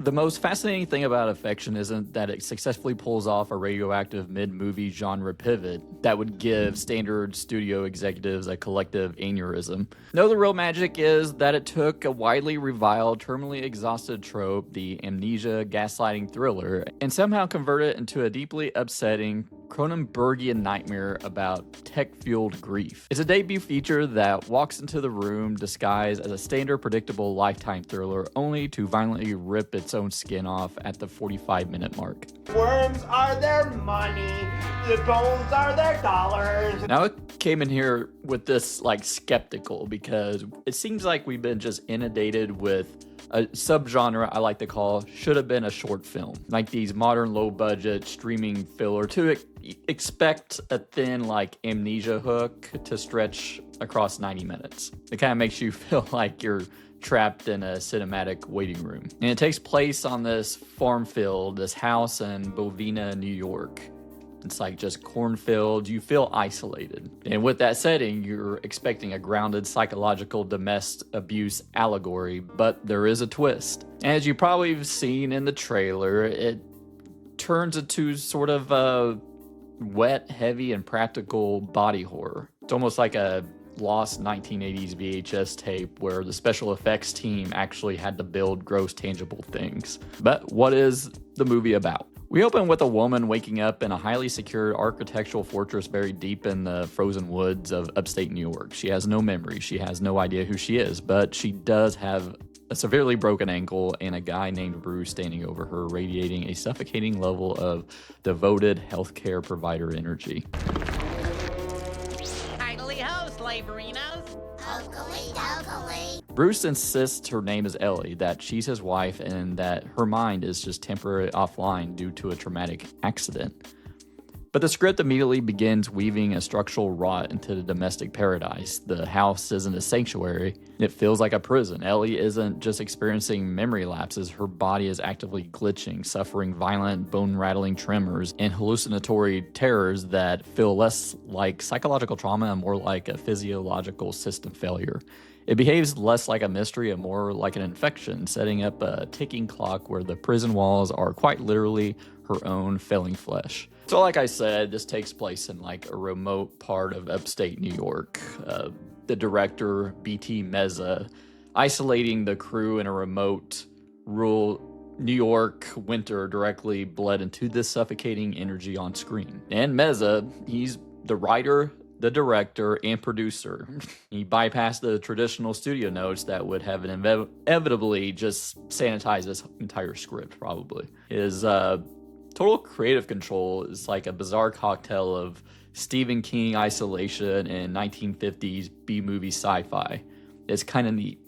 The most fascinating thing about Affection isn't that it successfully pulls off a radioactive mid-movie genre pivot that would give standard studio executives a collective aneurysm. No, the real magic is that it took a widely reviled, terminally exhausted trope, the amnesia gaslighting thriller, and somehow converted it into a deeply upsetting Cronenbergian nightmare about tech-fueled grief. It's a debut feature that walks into the room disguised as a standard predictable Lifetime thriller only to violently rip its own skin off at the 45-minute mark. Worms are their money, the bones are their dollars. Now it came in here with this skeptical because it seems like we've been just inundated with a subgenre I like to call should have been a short film. Like these modern low budget streaming filler to expect a thin Amnesia hook to stretch across 90 minutes. It kind of makes you feel like you're trapped in a cinematic waiting room. And it takes place on this farm field, this house in Bovina, New York. It's just cornfield. You feel isolated. And with that setting, you're expecting a grounded psychological domestic abuse allegory, but there is a twist. As you probably have seen in the trailer, it turns into sort of a wet, heavy, and practical body horror. It's almost like a lost 1980s VHS tape where the special effects team actually had to build gross, tangible things. But what is the movie about? We open with a woman waking up in a highly secured architectural fortress buried deep in the frozen woods of upstate New York. She has no memory. She has no idea who she is, but she does have a severely broken ankle and a guy named Bruce standing over her, radiating a suffocating level of devoted healthcare provider energy. Idly ho, slaverinos. Bruce insists her name is Ellie, that she's his wife, and that her mind is just temporarily offline due to a traumatic accident. But the script immediately begins weaving a structural rot into the domestic paradise. The house isn't a sanctuary, it feels like a prison. Ellie isn't just experiencing memory lapses, her body is actively glitching, suffering violent, bone-rattling tremors and hallucinatory terrors that feel less like psychological trauma and more like a physiological system failure. It behaves less like a mystery and more like an infection, setting up a ticking clock where the prison walls are quite literally her own failing flesh. So like I said, this takes place in a remote part of upstate New York. The director, BT Meza, isolating the crew in a remote rural New York winter directly bled into this suffocating energy on screen. And Meza, he's the writer, the director, and producer. He bypassed the traditional studio notes that would have inevitably just sanitized this entire script, probably. His total creative control is like a bizarre cocktail of Stephen King isolation and 1950s B-movie sci-fi. It's kind of neat.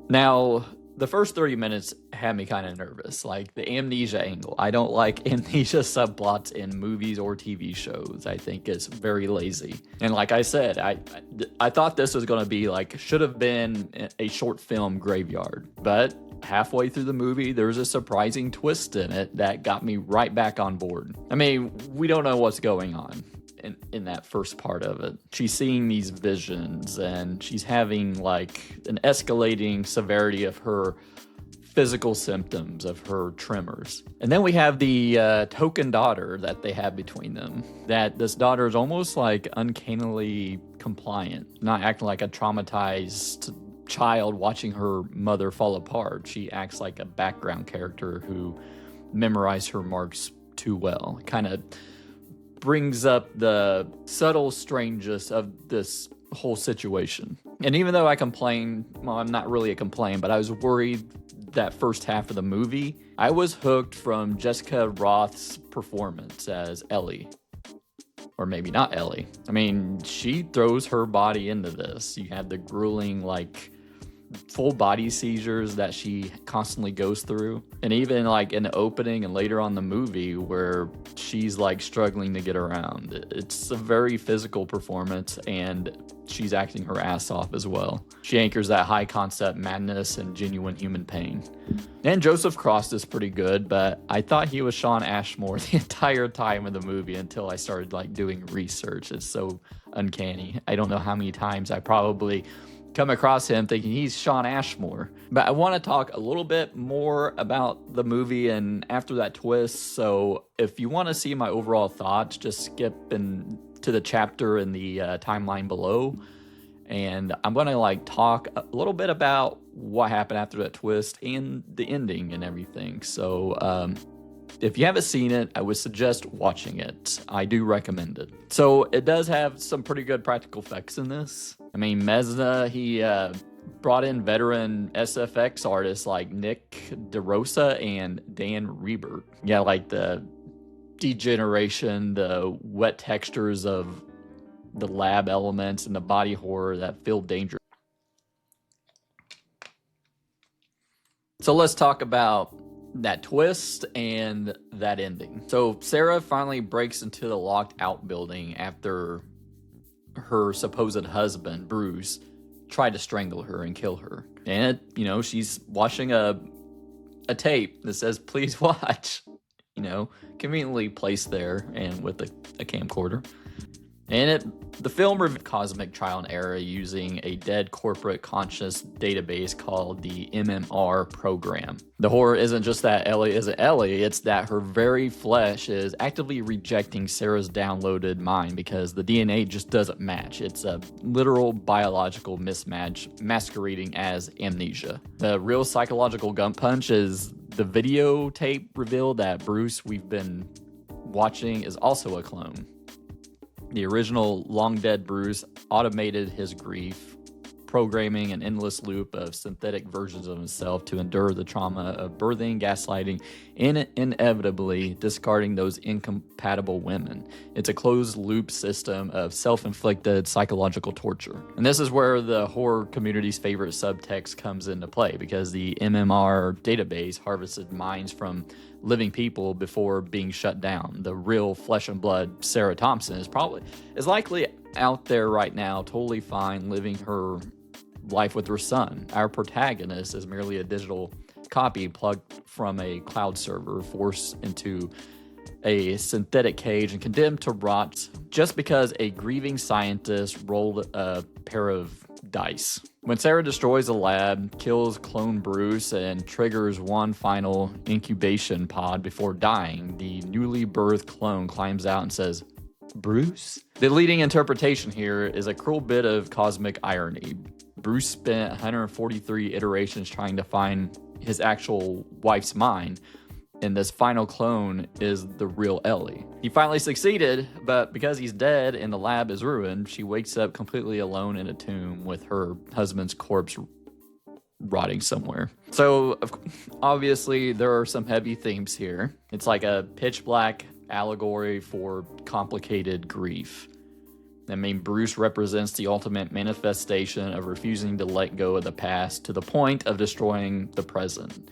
Now, the first 30 minutes had me kind of nervous, the amnesia angle. I don't like amnesia subplots in movies or TV shows. I think it's very lazy. And like I said, I thought this was going to be should have been a short film graveyard. But halfway through the movie, there's a surprising twist in it that got me right back on board. I mean, we don't know what's going on in that first part of it. She's seeing these visions and she's having an escalating severity of her physical symptoms, of her tremors. And then we have the token daughter that they have between them. That this daughter is almost uncannily compliant, not acting like a traumatized child watching her mother fall apart. She acts like a background character who memorized her marks too well. Kind of brings up the subtle strangeness of this whole situation. And even though I complain, well, I'm not really a complaint, but I was worried that first half of the movie, I was hooked from Jessica Roth's performance as Ellie. Or maybe not Ellie. I mean, she throws her body into this. You have the grueling, full body seizures that she constantly goes through. And even in the opening and later on the movie where she's struggling to get around. It's a very physical performance and she's acting her ass off as well. She anchors that high concept madness and genuine human pain. And Joseph Cross is pretty good, but I thought he was Sean Ashmore the entire time of the movie until I started doing research. It's so uncanny. I don't know how many times I probably come across him thinking he's Sean Ashmore. But I want to talk a little bit more about the movie and after that twist. So if you want to see my overall thoughts, just skip to the chapter in the timeline below. And I'm going to talk a little bit about what happened after that twist and the ending and everything. So if you haven't seen it, I would suggest watching it. I do recommend it. So it does have some pretty good practical effects in this. I mean, Meza, he brought in veteran SFX artists like Nick DeRosa and Dan Rebert. Yeah, like the degeneration, the wet textures of the lab elements, and the body horror that feel dangerous. So let's talk about that twist and that ending. So Sarah finally breaks into the locked outbuilding after her supposed husband, Bruce, tried to strangle her and kill her. And, she's watching a tape that says, "Please watch," conveniently placed there and with a camcorder. And the film reviewed cosmic trial and error using a dead corporate conscious database called the MMR program. The horror isn't just that Ellie isn't Ellie, it's that her very flesh is actively rejecting Sarah's downloaded mind because the DNA just doesn't match. It's a literal biological mismatch masquerading as amnesia. The real psychological gun punch is the videotape revealed that Bruce we've been watching is also a clone. The original long-dead Bruce automated his grief, programming an endless loop of synthetic versions of himself to endure the trauma of birthing, gaslighting, and inevitably discarding those incompatible women. It's a closed-loop system of self-inflicted psychological torture. And this is where the horror community's favorite subtext comes into play, because the MMR database harvested minds from living people before being shut down. The real flesh and blood Sarah Thompson is likely out there right now, totally fine, living her life with her son. Our protagonist is merely a digital copy plugged from a cloud server, forced into a synthetic cage and condemned to rot just because a grieving scientist rolled a pair of dice. When Sarah destroys the lab, kills clone Bruce, and triggers one final incubation pod before dying, the newly birthed clone climbs out and says, "Bruce?" The leading interpretation here is a cruel bit of cosmic irony. Bruce spent 143 iterations trying to find his actual wife's mind, and this final clone is the real Ellie. He finally succeeded, but because he's dead and the lab is ruined, she wakes up completely alone in a tomb with her husband's corpse rotting somewhere. So, obviously, there are some heavy themes here. It's like a pitch black allegory for complicated grief. I mean, Bruce represents the ultimate manifestation of refusing to let go of the past to the point of destroying the present.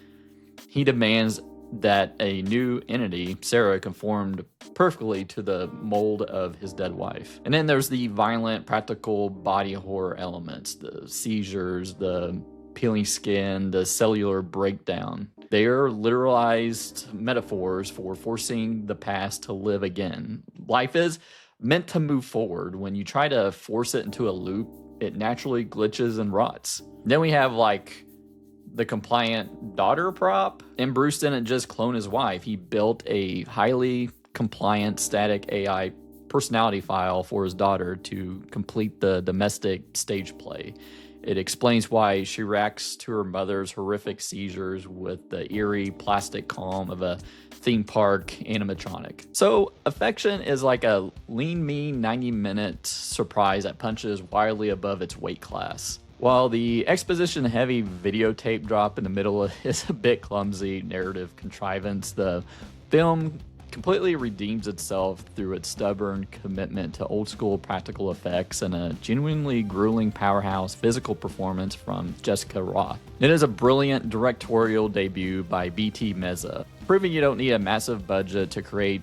He demands that a new entity, Sarah, conformed perfectly to the mold of his dead wife. And then there's the violent, practical body horror elements, the seizures, the peeling skin, the cellular breakdown. They are literalized metaphors for forcing the past to live again. Life is meant to move forward. When you try to force it into a loop, it naturally glitches and rots. Then we have the compliant daughter prop. And Bruce didn't just clone his wife. He built a highly compliant static AI personality file for his daughter to complete the domestic stage play. It explains why she reacts to her mother's horrific seizures with the eerie plastic calm of a theme park animatronic. So Affection is like a lean, mean 90-minute surprise that punches wildly above its weight class. While the exposition-heavy videotape drop in the middle is a bit clumsy narrative contrivance, the film completely redeems itself through its stubborn commitment to old-school practical effects and a genuinely grueling powerhouse physical performance from Jessica Rothe. It is a brilliant directorial debut by BT Meza, proving you don't need a massive budget to create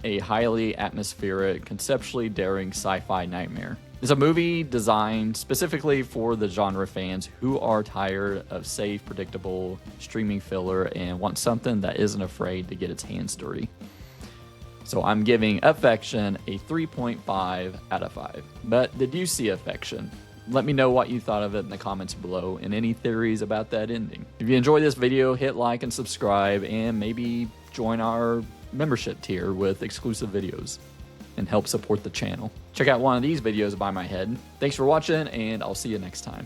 a highly atmospheric, conceptually daring sci-fi nightmare. It's a movie designed specifically for the genre fans who are tired of safe, predictable streaming filler and want something that isn't afraid to get its hands dirty. So I'm giving Affection a 3.5 out of 5. But did you see Affection? Let me know what you thought of it in the comments below and any theories about that ending. If you enjoyed this video, hit like and subscribe, and maybe join our membership tier with exclusive videos and help support the channel. Check out one of these videos by my head. Thanks for watching, and I'll see you next time.